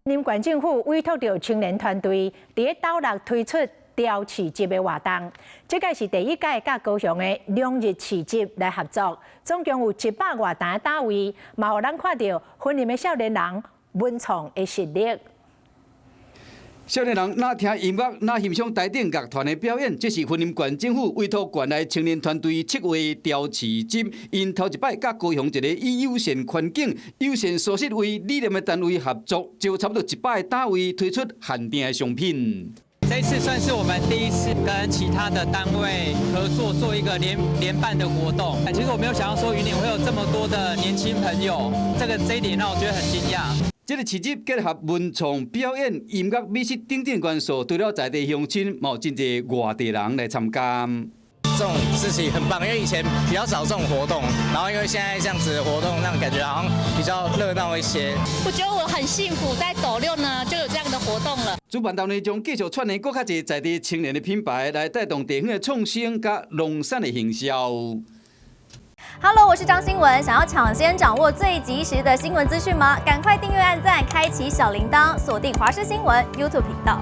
林县政府委托到青年团队，伫斗六推出雕市集的活动。这个是第一届甲高雄的两日市集来合作，总共有100外单单位，嘛互咱看到婚龄的少年人文创的实力。 少年人哪听音乐，哪欣赏台顶乐团的表演，这是云林县政府委托县内青年团队策划雕市集。因头一摆甲高雄一个以友善环境、友善舒适为理念的单位合作，就差不多100个单位推出限定的商品。 这一次算是我们第一次跟其他的单位合作，做一个联办的活动。其实我没有想到说云林会有这么多的年轻朋友，这一点让我觉得很惊讶。 这个市集结合文创表演、音乐、美食等等元素，除了在地乡亲，也有真侪外地人来参加。这种事情很棒，因为以前比较少这种活动，然后因为现在这样子的活动，让感觉好像比较热闹一些。我觉得我很幸福，在斗六呢就有这样的活动了。主办单位将继续串联更较侪在地青年的品牌，来带动地方的创新甲农产的行销。 Hello， 我是张新文。想要抢先掌握最及时的新闻资讯吗？赶快订阅、按赞、开启小铃铛，锁定华视新闻 YouTube 频道。